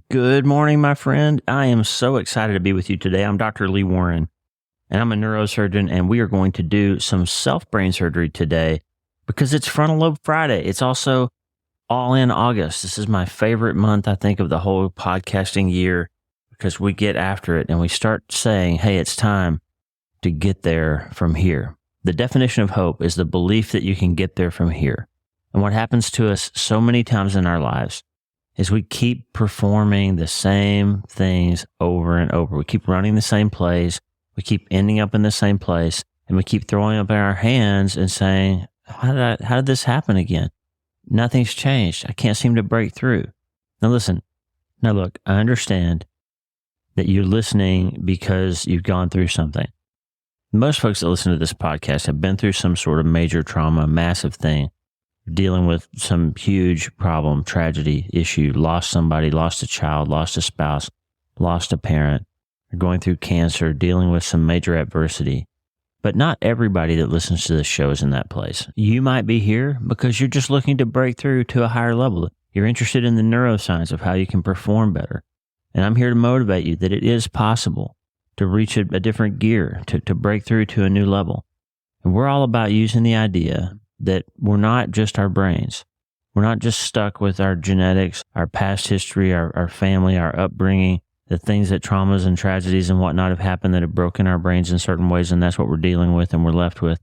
Good morning, my friend. I am so excited to be with you today. I'm Dr. Lee Warren, and I'm a neurosurgeon, and we are going to do some self-brain surgery today because it's Frontal Lobe Friday. It's also all in August. This is my favorite month, I think, of the whole podcasting year because we get after it and we start saying, hey, it's time to get there from here. The definition of hope is the belief that you can get there from here. And what happens to us so many times in our lives is we keep performing the same things over and over. We keep running the same plays. We keep ending up in the same place. And we keep throwing up our hands and saying, how did this happen again? Nothing's changed. I can't seem to break through. Now listen, look, I understand that you're listening because you've gone through something. Most folks that listen to this podcast have been through some sort of major trauma, massive thing, dealing with some huge problem, tragedy, issue, lost somebody, lost a child, lost a spouse, lost a parent, or going through cancer, dealing with some major adversity. But not everybody that listens to this show is in that place. You might be here because you're just looking to break through to a higher level. You're interested in the neuroscience of how you can perform better. And I'm here to motivate you that it is possible to reach a different gear, to break through to a new level. And we're all about using the idea that we're not just our brains. We're not just stuck with our genetics, our past history, our family, our upbringing, the things that traumas and tragedies and whatnot have happened that have broken our brains in certain ways, and that's what we're dealing with and we're left with.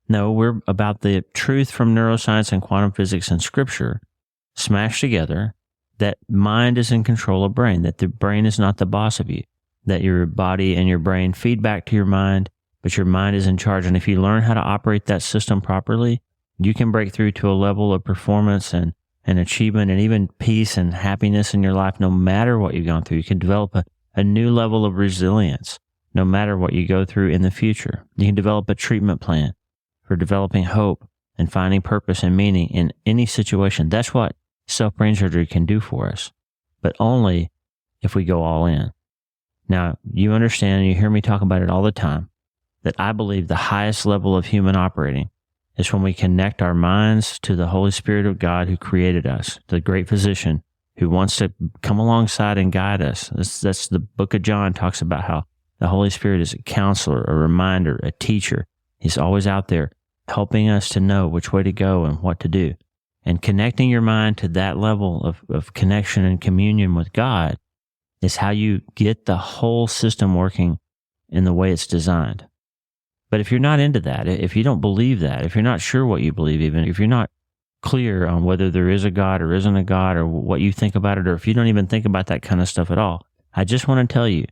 No, we're about the truth from neuroscience and quantum physics and scripture smashed together, that mind is in control of brain, that the brain is not the boss of you, that your body and your brain feed back to your mind, but your mind is in charge. And if you learn how to operate that system properly, you can break through to a level of performance and achievement and even peace and happiness in your life no matter what you've gone through. You can develop a new level of resilience no matter what you go through in the future. You can develop a treatment plan for developing hope and finding purpose and meaning in any situation. That's what self-brain surgery can do for us, but only if we go all in. Now, you understand, and you hear me talk about it all the time, that I believe the highest level of human operating is when we connect our minds to the Holy Spirit of God who created us, the great physician who wants to come alongside and guide us. That's the book of John talks about how the Holy Spirit is a counselor, a reminder, a teacher. He's always out there helping us to know which way to go and what to do. And connecting your mind to that level of connection and communion with God is how you get the whole system working in the way it's designed. But if you're not into that, if you don't believe that, if you're not sure what you believe, even if you're not clear on whether there is a God or isn't a God or what you think about it, or if you don't even think about that kind of stuff at all, I just want to tell you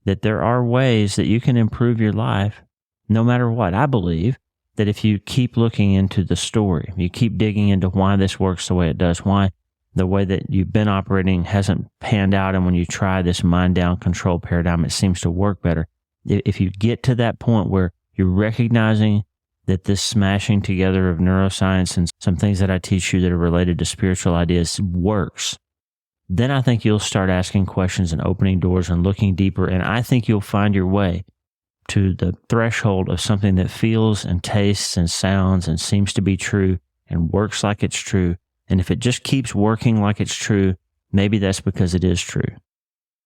that there are ways that you can improve your life no matter what. I believe that if you keep looking into the story, you keep digging into why this works the way it does, why the way that you've been operating hasn't panned out, and when you try this mind down control paradigm, it seems to work better. If you get to that point where you're recognizing that this smashing together of neuroscience and some things that I teach you that are related to spiritual ideas works, then I think you'll start asking questions and opening doors and looking deeper, and I think you'll find your way to the threshold of something that feels and tastes and sounds and seems to be true and works like it's true. And if it just keeps working like it's true, maybe that's because it is true.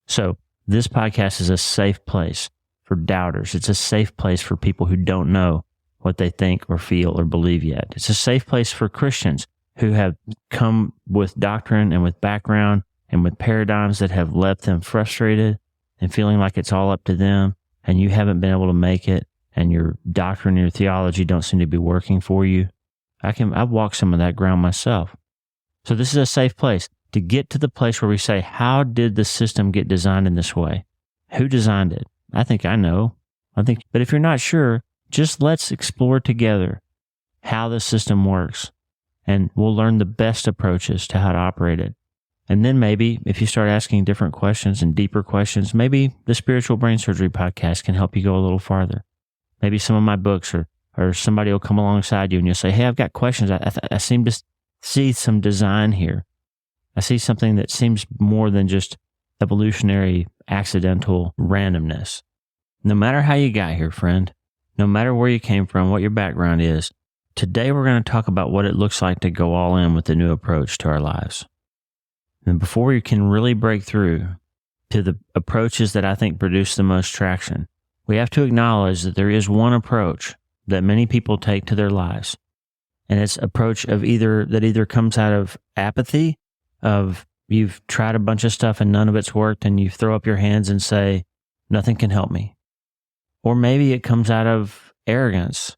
So this podcast is a safe place for doubters. It's a safe place for people who don't know what they think or feel or believe yet. It's a safe place for Christians who have come with doctrine and with background and with paradigms that have left them frustrated and feeling like it's all up to them, and you haven't been able to make it, and your doctrine and your theology don't seem to be working for you. I've walked some of that ground myself. So this is a safe place to get to the place where we say, how did the system get designed in this way? Who designed it? I think I know. But if you're not sure, just let's explore together how the system works, and we'll learn the best approaches to how to operate it. And then maybe if you start asking different questions and deeper questions, maybe the Spiritual Brain Surgery podcast can help you go a little farther. Maybe some of my books or somebody will come alongside you and you'll say, hey, I've got questions. I seem to see some design here. I see something that seems more than just evolutionary, accidental randomness. No matter how you got here, friend, no matter where you came from, what your background is, today we're going to talk about what it looks like to go all in with the new approach to our lives. And before we can really break through to the approaches that I think produce the most traction, we have to acknowledge that there is one approach that many people take to their lives. And it's approach of either comes out of apathy, of you've tried a bunch of stuff and none of it's worked, and you throw up your hands and say, nothing can help me. Or maybe it comes out of arrogance,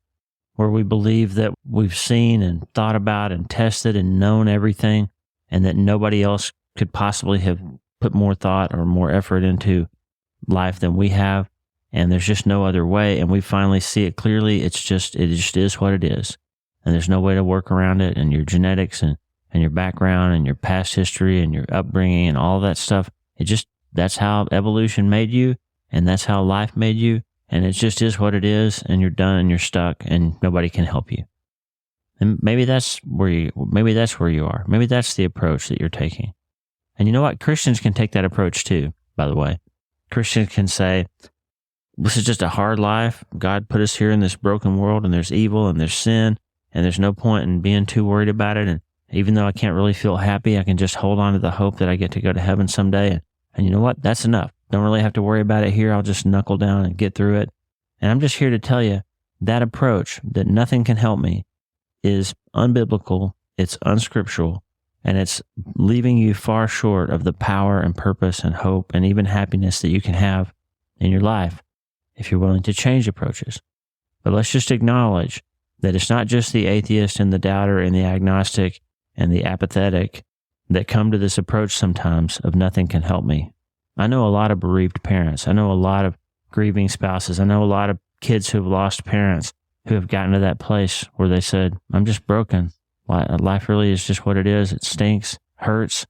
where we believe that we've seen and thought about and tested and known everything, and that nobody else could possibly have put more thought or more effort into life than we have, and there's just no other way, and we finally see it clearly. It just is what it is, and there's no way to work around it, and your genetics and your background and your past history and your upbringing and all that stuff, that's how evolution made you, and that's how life made you, and it just is what it is, and you're done and you're stuck and nobody can help you. And maybe that's where you are. Maybe that's the approach that you're taking. And you know what? Christians can take that approach too, by the way. Christians can say, this is just a hard life. God put us here in this broken world, and there's evil and there's sin, and there's no point in being too worried about it. And even though I can't really feel happy, I can just hold on to the hope that I get to go to heaven someday. And you know what? That's enough. Don't really have to worry about it here. I'll just knuckle down and get through it. And I'm just here to tell you that approach, that nothing can help me, is unbiblical, it's unscriptural, and it's leaving you far short of the power and purpose and hope and even happiness that you can have in your life if you're willing to change approaches. But let's just acknowledge that it's not just the atheist and the doubter and the agnostic and the apathetic that come to this approach sometimes of nothing can help me. I know a lot of bereaved parents. I know a lot of grieving spouses. I know a lot of kids who have lost parents who have gotten to that place where they said, I'm just broken. Life really is just what it is. It stinks, hurts,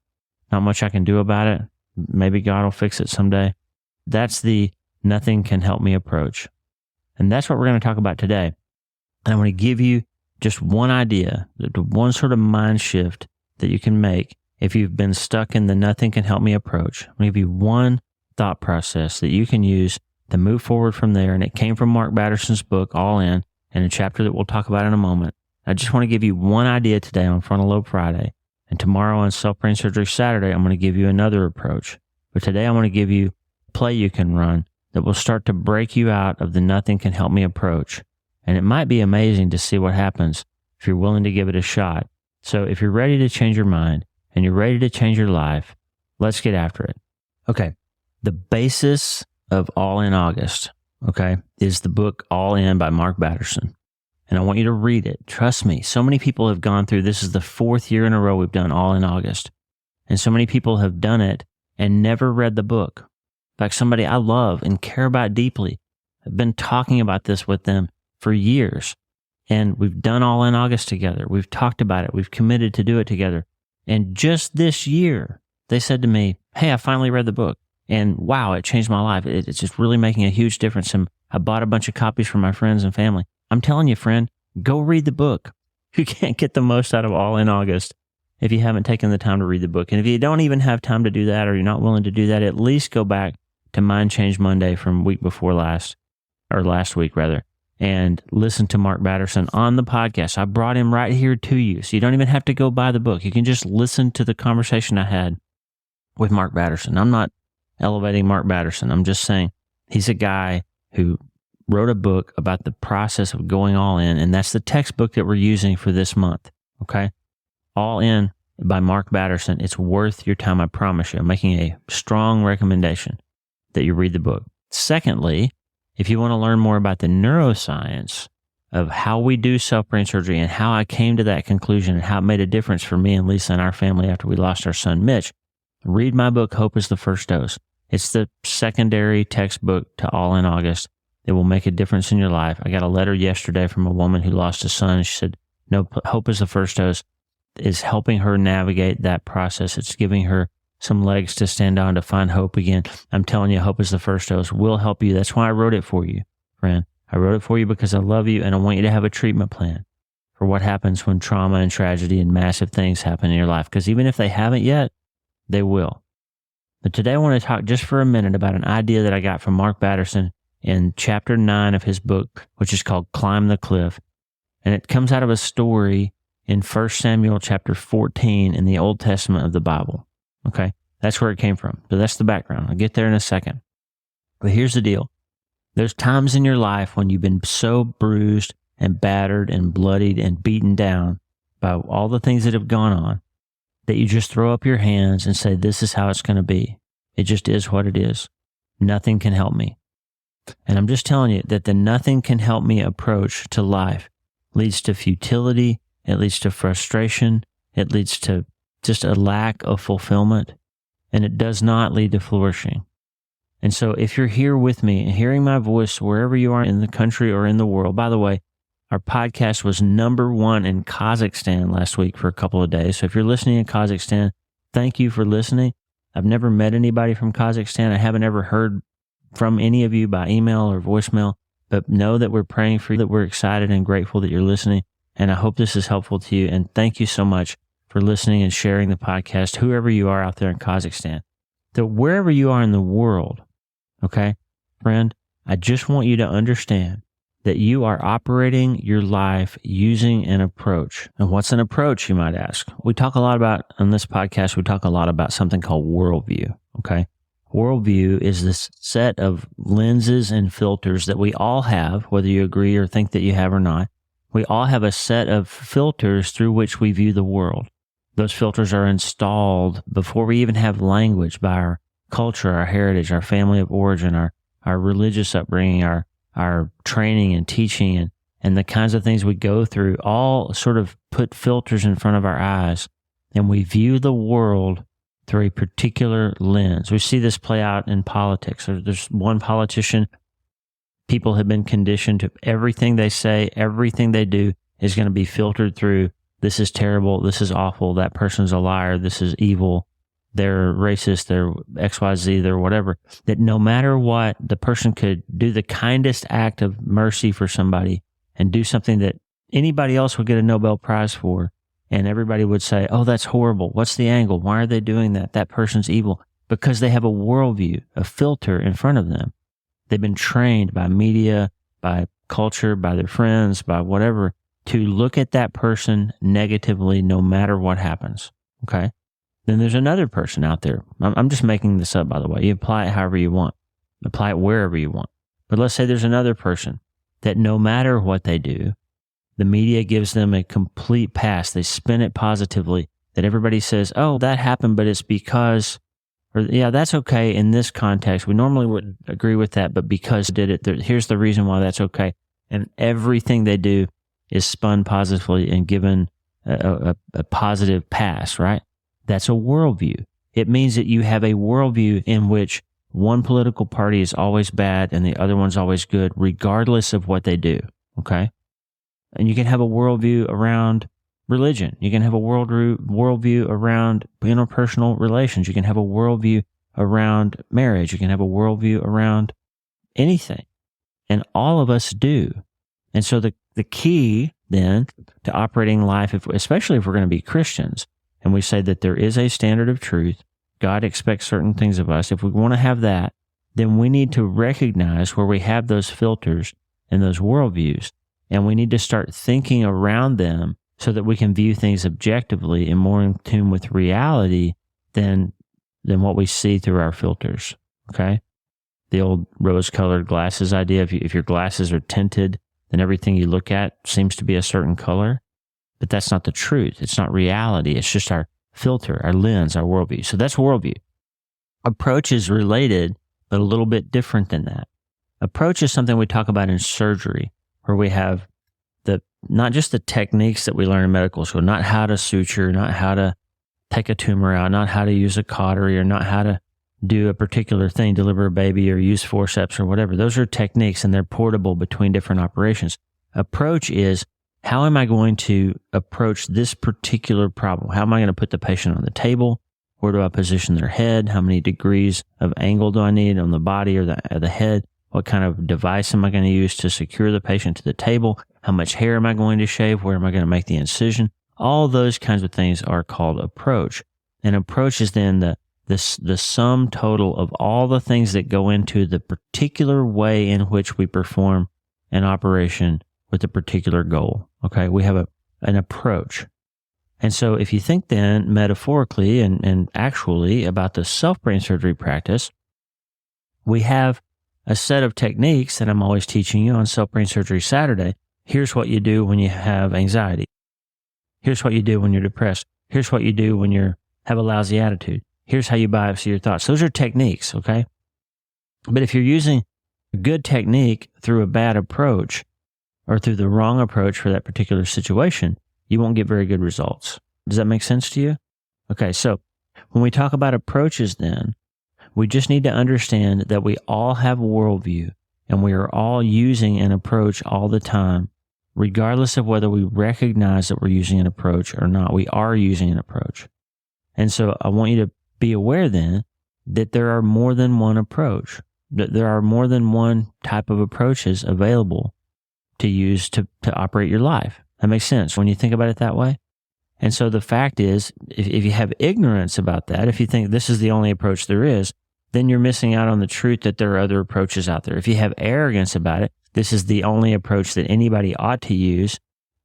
not much I can do about it. Maybe God will fix it someday. That's the nothing can help me approach. And that's what we're going to talk about today. And I want to give you just one idea, one sort of mind shift that you can make if you've been stuck in the nothing can help me approach. I'm going to give you one thought process that you can use to move forward from there. And it came from Mark Batterson's book, All In, and a chapter that we'll talk about in a moment. I just want to give you one idea today on Frontal Lobe Friday. And tomorrow on Self-Brain Surgery Saturday, I'm going to give you another approach. But today I want to give you a play you can run that will start to break you out of the nothing can help me approach. And it might be amazing to see what happens if you're willing to give it a shot. So if you're ready to change your mind and you're ready to change your life, let's get after it. Okay. The basis of All In August, okay, is the book All In by Mark Batterson. And I want you to read it. Trust me, so many people have gone through, this is the 4th year in a row we've done All In August. And so many people have done it and never read the book. In fact, somebody I love and care about deeply, I've been talking about this with them for years. And we've done All In August together. We've talked about it. We've committed to do it together. And just this year, they said to me, hey, I finally read the book. And wow, it changed my life. It's just really making a huge difference. And I bought a bunch of copies for my friends and family. I'm telling you, friend, go read the book. You can't get the most out of All In August if you haven't taken the time to read the book. And if you don't even have time to do that, or you're not willing to do that, at least go back to Mind Change Monday from week before last, or last week rather, and listen to Mark Batterson on the podcast. I brought him right here to you, so you don't even have to go buy the book. You can just listen to the conversation I had with Mark Batterson. I'm not elevating Mark Batterson. I'm just saying he's a guy who wrote a book about the process of going all in, and that's the textbook that we're using for this month, okay? All In by Mark Batterson. It's worth your time, I promise you. I'm making a strong recommendation that you read the book. Secondly, if you want to learn more about the neuroscience of how we do self-brain surgery and how I came to that conclusion and how it made a difference for me and Lisa and our family after we lost our son, Mitch, read my book, Hope is the First Dose. It's the secondary textbook to All In August. It will make a difference in your life. I got a letter yesterday from a woman who lost a son. She said, no, Hope is the First Dose is helping her navigate that process. It's giving her some legs to stand on to find hope again. I'm telling you, Hope is the First Dose will help you. That's why I wrote it for you, friend. I wrote it for you because I love you and I want you to have a treatment plan for what happens when trauma and tragedy and massive things happen in your life. Because even if they haven't yet, they will. But today I want to talk just for a minute about an idea that I got from Mark Batterson in chapter 9 of his book, which is called Climb the Cliff. And it comes out of a story in 1 Samuel chapter 14 in the Old Testament of the Bible. Okay. That's where it came from. So that's the background. I'll get there in a second. But here's the deal. There's times in your life when you've been so bruised and battered and bloodied and beaten down by all the things that have gone on that you just throw up your hands and say, this is how it's going to be. It just is what it is. Nothing can help me. And I'm just telling you that the nothing can help me approach to life leads to futility. It leads to frustration. It leads to just a lack of fulfillment. And it does not lead to flourishing. And so if you're here with me and hearing my voice wherever you are in the country or in the world, by the way, our podcast was #1 in Kazakhstan last week for a couple of days. So if you're listening in Kazakhstan, thank you for listening. I've never met anybody from Kazakhstan. I haven't ever heard from any of you by email or voicemail, but know that we're praying for you, that we're excited and grateful that you're listening. And I hope this is helpful to you. And thank you so much for listening and sharing the podcast, whoever you are out there in Kazakhstan. So wherever you are in the world, okay, friend, I just want you to understand that you are operating your life using an approach. And what's an approach, you might ask? We talk a lot about, on this podcast, we talk a lot about something called worldview, okay? Worldview is this set of lenses and filters that we all have, whether you agree or think that you have or not. We all have a set of filters through which we view the world. Those filters are installed before we even have language by our culture, our heritage, our family of origin, our religious upbringing, our training and teaching, and the kinds of things we go through all sort of put filters in front of our eyes, and we view the world through a particular lens. We see this play out in politics. There's one politician, people have been conditioned to everything they say, everything they do is going to be filtered through, this is terrible, this is awful, that person's a liar, this is evil, they're racist, they're XYZ, they're whatever. That no matter what, the person could do the kindest act of mercy for somebody and do something that anybody else would get a Nobel Prize for. And everybody would say, oh, that's horrible. What's the angle? Why are they doing that? That person's evil. Because they have a worldview, a filter in front of them. They've been trained by media, by culture, by their friends, by whatever, to look at that person negatively no matter what happens. Okay? Then there's another person out there. I'm just making this up, by the way. You apply it however you want. Apply it wherever you want. But let's say there's another person that no matter what they do, the media gives them a complete pass. They spin it positively, that everybody says, oh, that happened, but it's because, or yeah, that's okay in this context. We normally wouldn't agree with that, but because it did it, here's the reason why that's okay. And everything they do is spun positively and given a positive pass, right? That's a worldview. It means that you have a worldview in which one political party is always bad and the other one's always good, regardless of what they do, okay? And you can have a worldview around religion. You can have a worldview around interpersonal relations. You can have a worldview around marriage. You can have a worldview around anything. And all of us do. And so the key then to operating life, especially if we're going to be Christians, and we say that there is a standard of truth, God expects certain things of us. If we want to have that, then we need to recognize where we have those filters and those worldviews. And we need to start thinking around them so that we can view things objectively and more in tune with reality than what we see through our filters, okay? The old rose-colored glasses idea, if your glasses are tinted, then everything you look at seems to be a certain color. But that's not the truth. It's not reality. It's just our filter, our lens, our worldview. So that's worldview. Approach is related, but a little bit different than that. Approach is something we talk about in surgery, where we have not just the techniques that we learn in medical school, not how to suture, not how to take a tumor out, not how to use a cautery, or not how to do a particular thing, deliver a baby or use forceps or whatever. Those are techniques and they're portable between different operations. Approach is, how am I going to approach this particular problem? How am I going to put the patient on the table? Where do I position their head? How many degrees of angle do I need on the body or the head? What kind of device am I going to use to secure the patient to the table? How much hair am I going to shave? Where am I going to make the incision? All those kinds of things are called approach. And approach is then the sum total of all the things that go into the particular way in which we perform an operation with a particular goal. Okay, we have an approach. And so if you think then metaphorically and actually about the self-brain surgery practice, we have a set of techniques that I'm always teaching you on Self-Brain Surgery Saturday. Here's what you do when you have anxiety. Here's what you do when you're depressed. Here's what you do when you have a lousy attitude. Here's how you biopsy your thoughts. Those are techniques, okay? But if you're using a good technique through a bad approach or through the wrong approach for that particular situation, you won't get very good results. Does that make sense to you? Okay, so when we talk about approaches then, we just need to understand that we all have a worldview and we are all using an approach all the time, regardless of whether we recognize that we're using an approach or not. We are using an approach. And so I want you to be aware then that there are more than one approach, that there are more than one type of approaches available to use to operate your life. That makes sense when you think about it that way. And so the fact is, if you have ignorance about that, if you think this is the only approach there is, then you're missing out on the truth that there are other approaches out there. If you have arrogance about it, this is the only approach that anybody ought to use.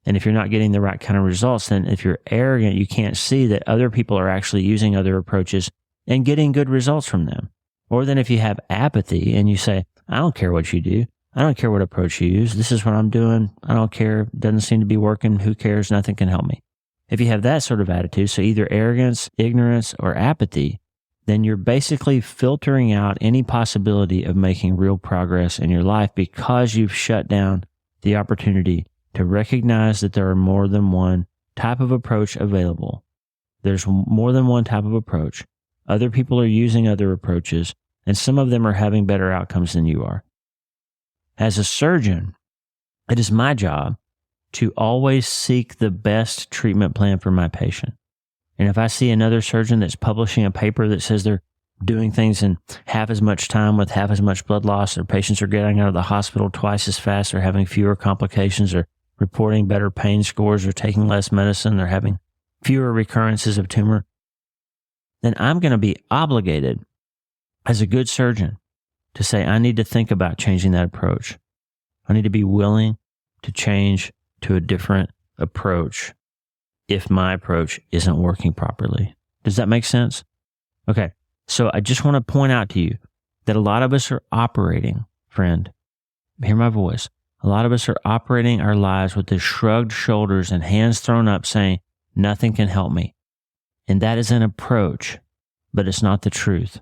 And if you're not getting the right kind of results, then if you're arrogant, you can't see that other people are actually using other approaches and getting good results from them. Or then if you have apathy and you say, I don't care what you do. I don't care what approach you use. This is what I'm doing. I don't care. It doesn't seem to be working. Who cares? Nothing can help me. If you have that sort of attitude, so either arrogance, ignorance, or apathy, then you're basically filtering out any possibility of making real progress in your life because you've shut down the opportunity to recognize that there are more than one type of approach available. There's more than one type of approach. Other people are using other approaches, and some of them are having better outcomes than you are. As a surgeon, it is my job to always seek the best treatment plan for my patient. And if I see another surgeon that's publishing a paper that says they're doing things in half as much time with half as much blood loss, their patients are getting out of the hospital twice as fast, they're having fewer complications, or reporting better pain scores, or taking less medicine, they're having fewer recurrences of tumor, then I'm going to be obligated as a good surgeon to say, I need to think about changing that approach. I need to be willing to change to a different approach if my approach isn't working properly. Does that make sense? Okay, so I just want to point out to you that a lot of us are operating, friend, hear my voice, a lot of us are operating our lives with this shrugged shoulders and hands thrown up saying, nothing can help me. And that is an approach, but it's not the truth.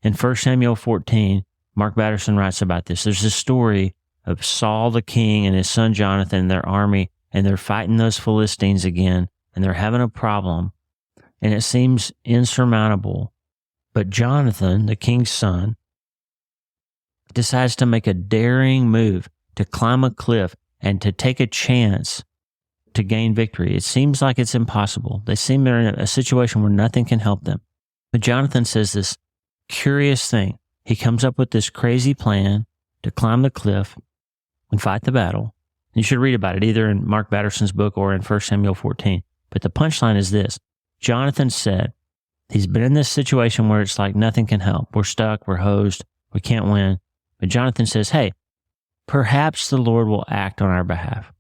In 1 Samuel 14, Mark Batterson writes about this. There's this story of Saul the king and his son Jonathan and their army, and they're fighting those Philistines again, and they're having a problem, and it seems insurmountable. But Jonathan, the king's son, decides to make a daring move to climb a cliff and to take a chance to gain victory. It seems like it's impossible. They seem they're in a situation where nothing can help them. But Jonathan says this curious thing. He comes up with this crazy plan to climb the cliff and fight the battle. You should read about it either in Mark Batterson's book or in 1 Samuel 14. But the punchline is this. Jonathan said, he's been in this situation where it's like nothing can help. We're stuck. We're hosed. We can't win. But Jonathan says, hey, perhaps the Lord will act on our behalf.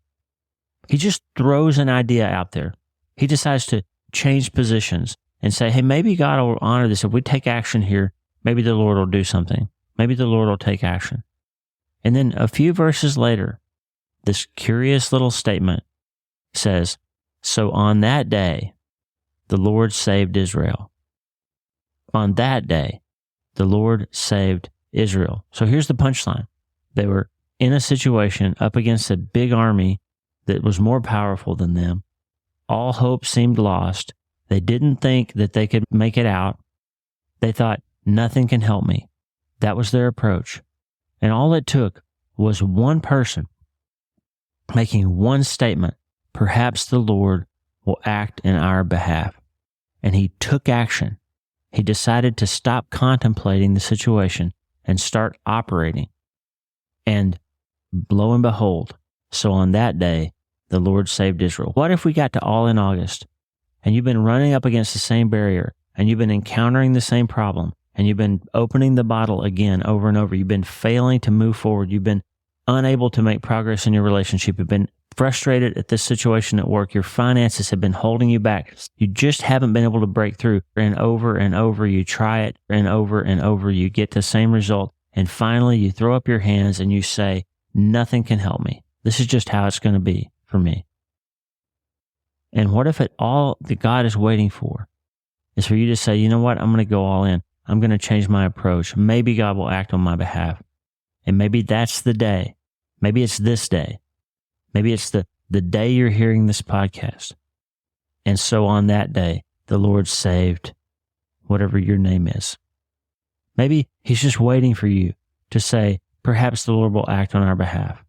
He just throws an idea out there. He decides to change positions and say, hey, maybe God will honor this. If we take action here, maybe the Lord will do something. Maybe the Lord will take action. And then a few verses later, this curious little statement says, so on that day, the Lord saved Israel. On that day, the Lord saved Israel. So here's the punchline. They were in a situation up against a big army that was more powerful than them. All hope seemed lost. They didn't think that they could make it out. They thought, nothing can help me. That was their approach. And all it took was one person making one statement, perhaps the Lord will act in our behalf. And he took action. He decided to stop contemplating the situation and start operating. And lo and behold, so on that day, the Lord saved Israel. What if we got to all in August and you've been running up against the same barrier and you've been encountering the same problem and you've been opening the bottle again over and over. You've been failing to move forward. You've been unable to make progress in your relationship. You've been frustrated at this situation at work. Your finances have been holding you back. You just haven't been able to break through. And over, you try it, and over, you get the same result. And finally, you throw up your hands and you say, nothing can help me. This is just how it's going to be for me. And what if all that God is waiting for is for you to say, you know what? I'm going to go all in. I'm going to change my approach. Maybe God will act on my behalf. And maybe that's the day. Maybe it's this day. Maybe it's the day you're hearing this podcast. And so on that day, the Lord saved whatever your name is. Maybe he's just waiting for you to say, perhaps the Lord will act on our behalf.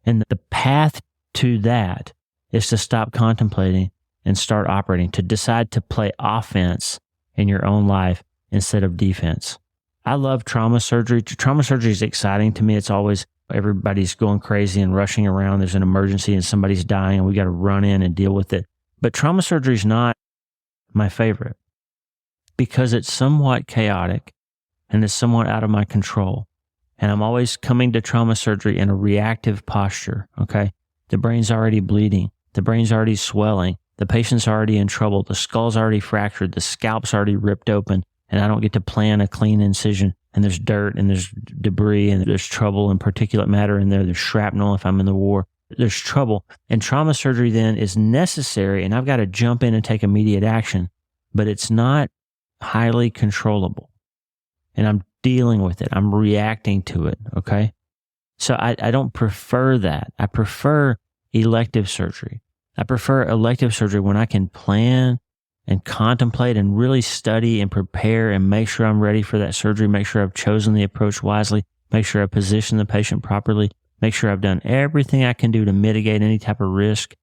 And the path to that is to stop contemplating and start operating, to decide to play offense in your own life instead of defense. I love trauma surgery. Trauma surgery is exciting to me. It's always everybody's going crazy and rushing around. There's an emergency and somebody's dying and we got to run in and deal with it. But trauma surgery is not my favorite because it's somewhat chaotic and it's somewhat out of my control. And I'm always coming to trauma surgery in a reactive posture, okay? The brain's already bleeding. The brain's already swelling. The patient's already in trouble. The skull's already fractured. The scalp's already ripped open. And I don't get to plan a clean incision. And there's dirt and there's debris and there's trouble and particulate matter in there. There's shrapnel if I'm in the war. There's trouble. And trauma surgery then is necessary. And I've got to jump in and take immediate action. But it's not highly controllable. And I'm dealing with it. I'm reacting to it, okay? So I don't prefer that. I prefer elective surgery. I prefer elective surgery when I can plan and contemplate and really study and prepare and make sure I'm ready for that surgery, make sure I've chosen the approach wisely, make sure I position the patient properly, make sure I've done everything I can do to mitigate any type of risk.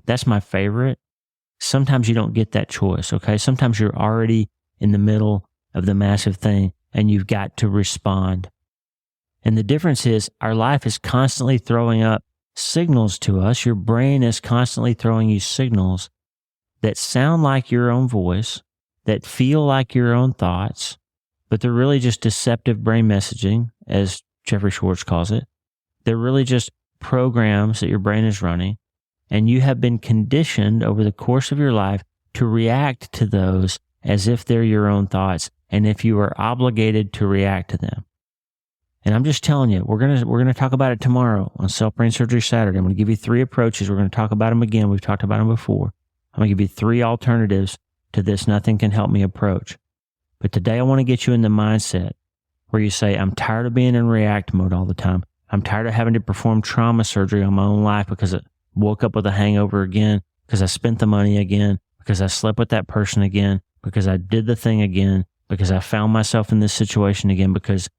That's my favorite. Sometimes you don't get that choice, okay? Sometimes you're already in the middle of the massive thing and you've got to respond. And the difference is our life is constantly throwing up signals to us. Your brain is constantly throwing you signals that sound like your own voice, that feel like your own thoughts, but they're really just deceptive brain messaging, as Jeffrey Schwartz calls it. They're really just programs that your brain is running, and you have been conditioned over the course of your life to react to those as if they're your own thoughts, and if you are obligated to react to them. And I'm just telling you, we're gonna talk about it tomorrow on Self-Brain Surgery Saturday. I'm going to give you 3 approaches. We're going to talk about them again. We've talked about them before. I'm going to give you 3 alternatives to this nothing can help me approach. But today I want to get you in the mindset where you say, I'm tired of being in react mode all the time. I'm tired of having to perform trauma surgery on my own life because I woke up with a hangover again, because I spent the money again, because I slept with that person again, because I did the thing again, because I found myself in this situation again, because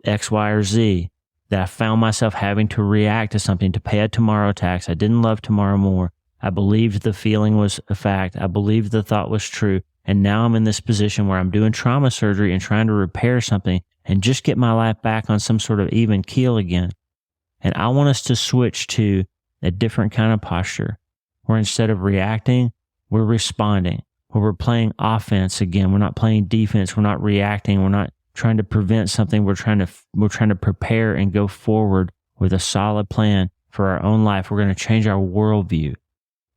X, Y, or Z, that I found myself having to react to something, to pay a tomorrow tax. I didn't love tomorrow more. I believed the feeling was a fact. I believed the thought was true. And now I'm in this position where I'm doing trauma surgery and trying to repair something and just get my life back on some sort of even keel again. And I want us to switch to a different kind of posture where instead of reacting, we're responding, where we're playing offense again. We're not playing defense. We're not reacting. We're not trying to prevent something. We're trying to prepare and go forward with a solid plan for our own life. We're going to change our worldview.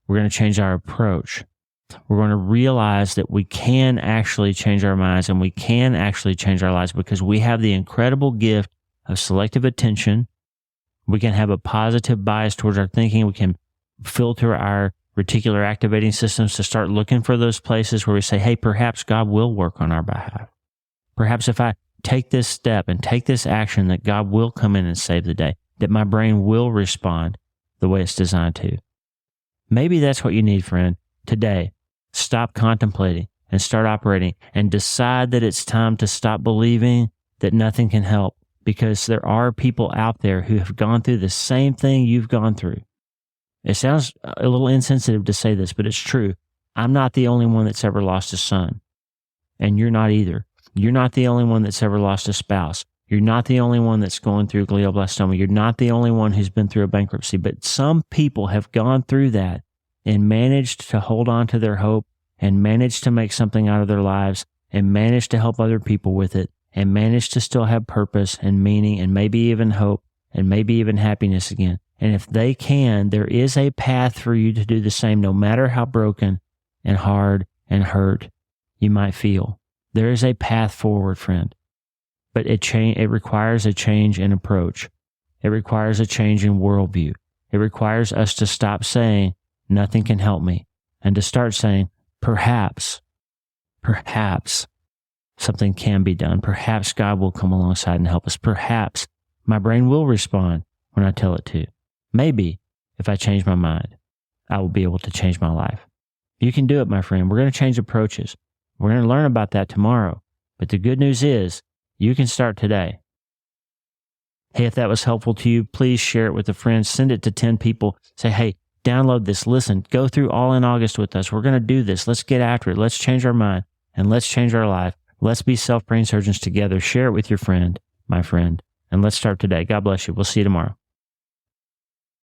We're going to change our approach. We're going to realize that we can actually change our minds and we can actually change our lives because we have the incredible gift of selective attention. We can have a positive bias towards our thinking. We can filter our reticular activating systems to start looking for those places where we say, hey, perhaps God will work on our behalf. Perhaps if I take this step and take this action, that God will come in and save the day, that my brain will respond the way it's designed to. Maybe that's what you need, friend. Today, stop contemplating and start operating and decide that it's time to stop believing that nothing can help, because there are people out there who have gone through the same thing you've gone through. It sounds a little insensitive to say this, but it's true. I'm not the only one that's ever lost a son, and you're not either. You're not the only one that's ever lost a spouse. You're not the only one that's going through glioblastoma. You're not the only one who's been through a bankruptcy, but some people have gone through that and managed to hold on to their hope and managed to make something out of their lives and managed to help other people with it and managed to still have purpose and meaning and maybe even hope and maybe even happiness again. And if they can, there is a path for you to do the same, no matter how broken and hard and hurt you might feel. There is a path forward, friend. But it requires a change in approach. It requires a change in worldview. It requires us to stop saying, nothing can help me, and to start saying, perhaps something can be done. Perhaps God will come alongside and help us. Perhaps my brain will respond when I tell it to. Maybe if I change my mind, I will be able to change my life. You can do it, my friend. We're going to change approaches. We're going to learn about that tomorrow. But the good news is you can start today. Hey, if that was helpful to you, please share it with a friend. Send it to 10 people. Say, hey, download this. Listen, go through All in August with us. We're going to do this. Let's get after it. Let's change our mind and let's change our life. Let's be self-brain surgeons together. Share it with your friend, my friend, and let's start today. God bless you. We'll see you tomorrow.